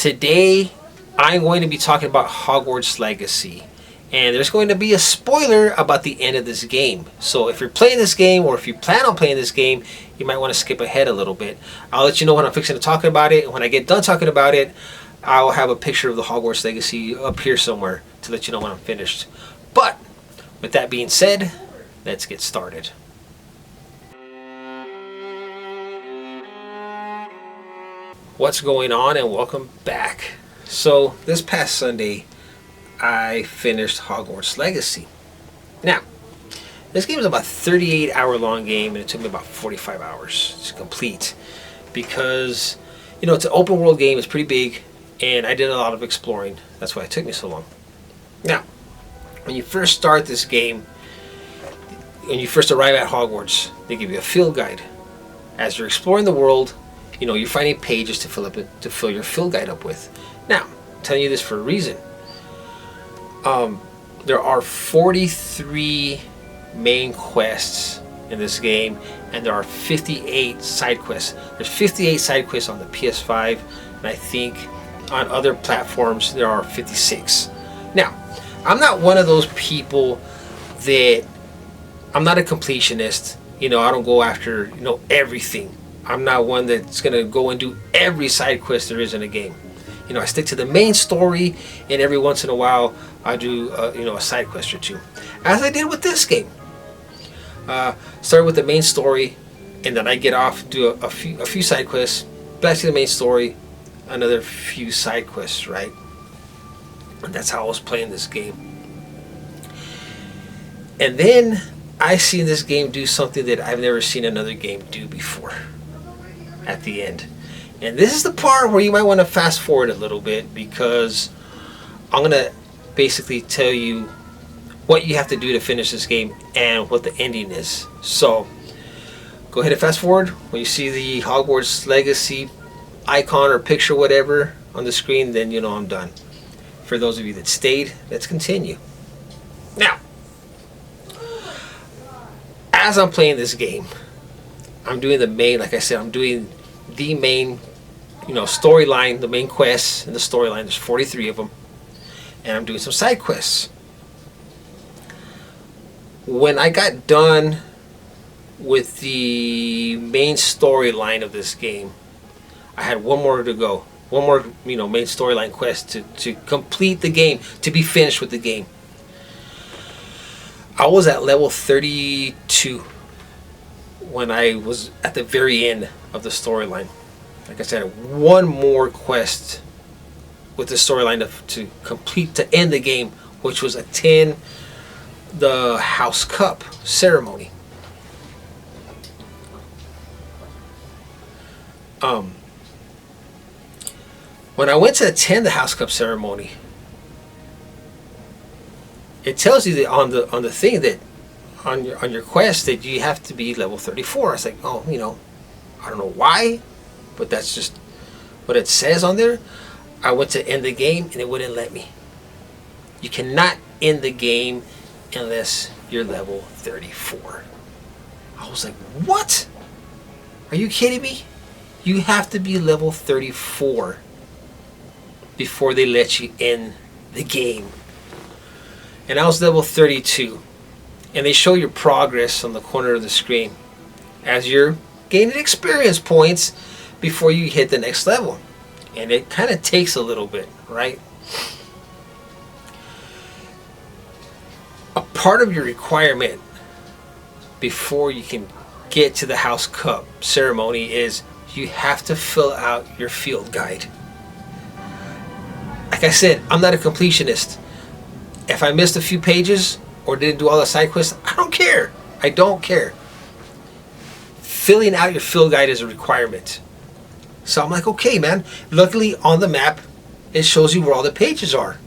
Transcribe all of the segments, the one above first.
Today, I'm going to be talking about Hogwarts Legacy. And there's going to be a spoiler about the end of this game. So if you're playing this game, or if you plan on playing this game, you might want to skip ahead a little bit. I'll let you know when I'm fixing to talk about it. And when I get done talking about it, I'll have a picture of the Hogwarts Legacy up here somewhere to let you know when I'm finished. But with that being said, let's get started. What's going on, and welcome back. So this past Sunday I finished Hogwarts Legacy. Now this game is about a 38-hour long game, and it took me about 45 hours to complete because it's an open world game. It's pretty big, and I did a lot of exploring. That's why it took me so long. Now when you first start this game, when you first arrive at Hogwarts, they give you a field guide. As you're exploring the world, you're finding pages to fill your field guide up with. Now, I'm telling you this for a reason. There are 43 main quests in this game, and there are 58 side quests. There's 58 side quests on the PS5, and I think on other platforms there are 56. Now, I'm not one of those people that I'm not a completionist. I don't go after everything. I'm not one that's gonna go and do every side quest there is in a game. I stick to the main story, and every once in a while I do a side quest or two, as I did with this game. Start with the main story, and then I get off, do a few side quests, back to the main story, another few side quests, right? And that's how I was playing this game. And then I seen this game do something that I've never seen another game do before at the end. And this is the part where you might want to fast forward a little bit, because I'm going to basically tell you what you have to do to finish this game and what the ending is. So go ahead and fast forward. When you see the Hogwarts Legacy icon or picture, whatever, on the screen, then I'm done. For those of you that stayed, let's continue. Now, as I'm playing this game, I'm doing the main, like I said, I'm doing the main, storyline, the main quests in the storyline. There's 43 of them, and I'm doing some side quests. When I got done with the main storyline of this game, I had one more to go. One more, main storyline quest to complete the game, to be finished with the game. I was at level 32 when I was at the very end of the storyline. Like I said, one more quest with the storyline to complete, to end the game, which was attend the House Cup ceremony. When I went to attend the House Cup ceremony, it tells you that on the thing that on your quest that you have to be level 34. I was like, oh, I don't know why, but that's just what it says on there. I went to end the game, and it wouldn't let me. You cannot end the game unless you're level 34. I was like, what? Are you kidding me? You have to be level 34 before they let you in the game. And I was level 32. And they show your progress on the corner of the screen as you're gaining experience points before you hit the next level. And it kind of takes a little bit, right? A part of your requirement before you can get to the House Cup ceremony is you have to fill out your field guide. Like I said, I'm not a completionist. If I missed a few pages or didn't do all the side quests, I don't care. I don't care. Filling out your field guide is a requirement. So I'm like, okay, man. Luckily on the map, it shows you where all the pages are.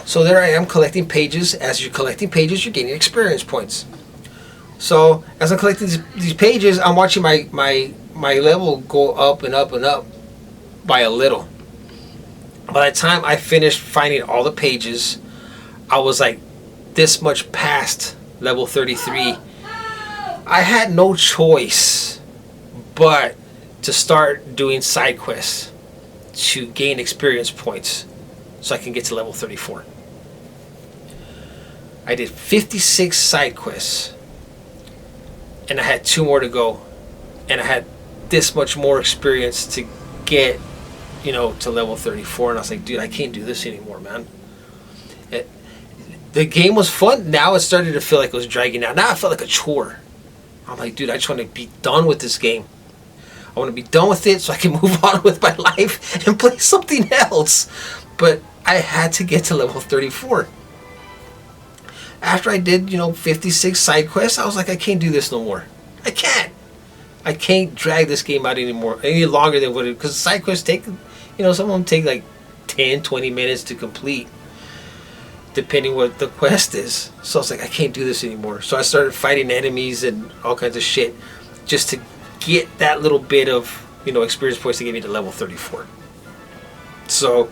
So there I am collecting pages. As you're collecting pages, you're gaining experience points. So as I'm collecting these pages, I'm watching my level go up and up and up by a little. By the time I finished finding all the pages, I was like this much past level 33. I had no choice but to start doing side quests. to gain experience points so I can get to level 34. I did 56 side quests, and I had 2 more to go, and I had this much more experience to get, to level 34, and I was like, dude, I can't do this anymore, man. The game was fun. Now it started to feel like it was dragging out. Now I felt like a chore. I'm like, dude, I just want to be done with this game. I want to be done with it so I can move on with my life and play something else. But I had to get to level 34. After I did, 56 side quests, I was like, I can't do this no more. I can't drag this game out any longer than what it, because side quests take, some of them take like 10, 20 minutes to complete, depending what the quest is. So I was like, I can't do this anymore. So I started fighting enemies and all kinds of shit just to get that little bit of, experience points to get me to level 34. So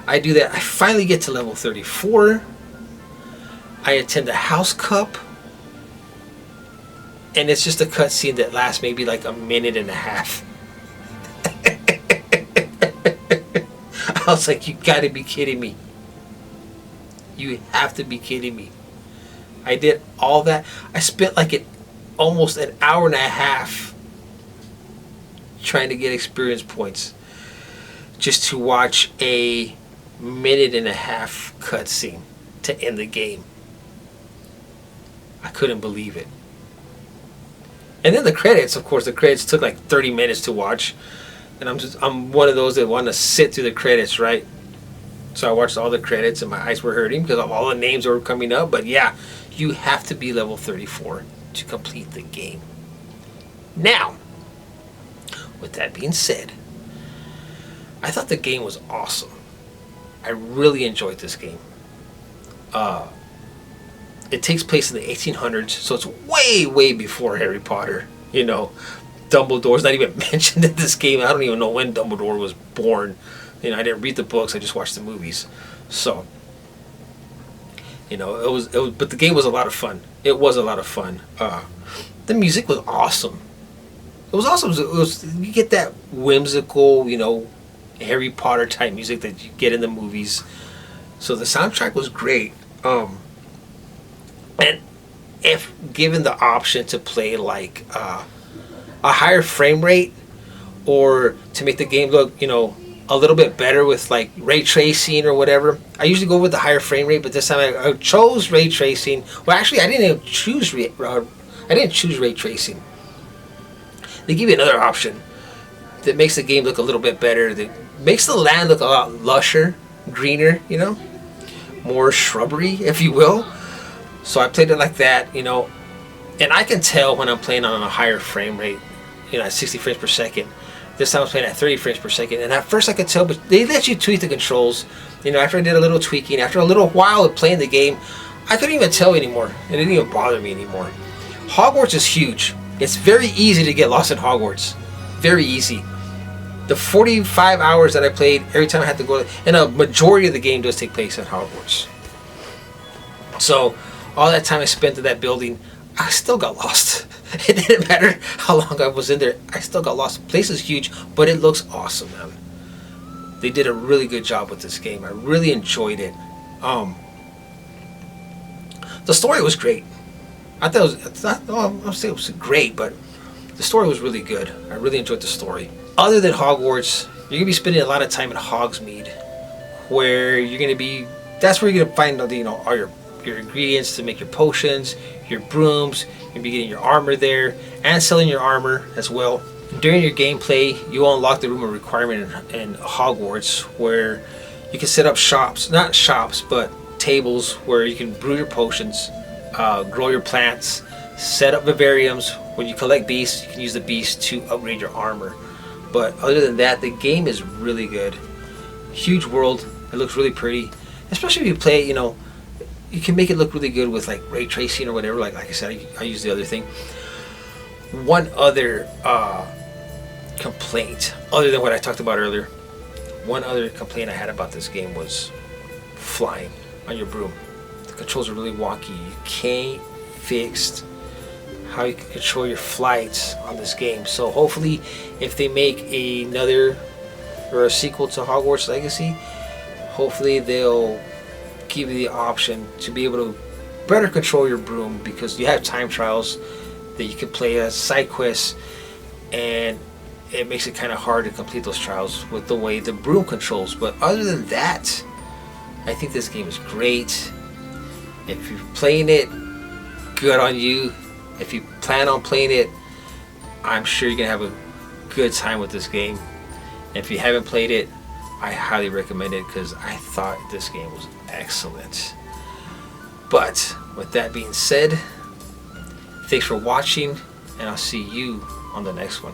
I do that. I finally get to level 34. I attend the house cup, and it's just a cutscene that lasts maybe like a minute and a half. I was like, you gotta be kidding me. You have to be kidding me. I did all that. I spent like almost an hour and a half trying to get experience points just to watch a minute and a half cutscene to end the game. I couldn't believe it. And then the credits, of course, the credits took like 30 minutes to watch. And I'm one of those that want to sit through the credits, right? So I watched all the credits and my eyes were hurting because of all the names that were coming up. But yeah, you have to be level 34 to complete the game. Now, with that being said, I thought the game was awesome. I really enjoyed this game. It takes place in the 1800s, so it's way, way before Harry Potter. Dumbledore's not even mentioned in this game. I don't even know when Dumbledore was born. I didn't read the books. I just watched the movies. So, it was. But the game was a lot of fun. It was a lot of fun. The music was awesome. It was awesome. You get that whimsical, Harry Potter type music that you get in the movies. So the soundtrack was great. And if given the option to play like a higher frame rate, or to make the game look, a little bit better with like ray tracing or whatever, I usually go with the higher frame rate. But this time I chose ray tracing. Well, actually, I didn't choose ray tracing. They give you another option that makes the game look a little bit better. That makes the land look a lot lusher, greener, more shrubbery, if you will. So I played it like that, and I can tell when I'm playing on a higher frame rate, at 60 frames per second. This time I was playing at 30 frames per second, and at first I could tell, but they let you tweak the controls. After I did a little tweaking, after a little while of playing the game, I couldn't even tell anymore. It didn't even bother me anymore. Hogwarts is huge. It's very easy to get lost in Hogwarts. Very easy. The 45 hours that I played, every time I had to go, and a majority of the game does take place at Hogwarts. So all that time I spent in that building, I still got lost. It didn't matter how long I was in there. I still got lost. The place is huge, but it looks awesome, man. They did a really good job with this game. I really enjoyed it. The story was great. I thought I'll say it was great, but the story was really good. I really enjoyed the story. Other than Hogwarts, you're going to be spending a lot of time in Hogsmeade, where you're going to be, that's where you're going to find all your ingredients to make your potions, your brooms. You'll be getting your armor there and selling your armor as well. During your gameplay, you will unlock the room of requirement in Hogwarts, where you can set up shops, not shops, but tables where you can brew your potions, grow your plants, set up vivariums. When you collect beasts, you can use the beasts to upgrade your armor. But other than that, the game is really good. Huge world. It looks really pretty, especially if you play it, you can make it look really good with like ray tracing or whatever. Like I said, I use the other thing. One other complaint, other than what I talked about earlier, one other complaint I had about this game was flying on your broom. The controls are really wonky. You can't fix how you can control your flights on this game. So hopefully, if they make another or a sequel to Hogwarts Legacy, hopefully they'll give you the option to be able to better control your broom, because you have time trials that you can play as side quests, and it makes it kind of hard to complete those trials with the way the broom controls. But other than that, I think this game is great. If you're playing it, good on you. If you plan on playing it, I'm sure you're gonna have a good time with this game. And if you haven't played it, I highly recommend it, because I thought this game was excellent. But with that being said, thanks for watching, and I'll see you on the next one.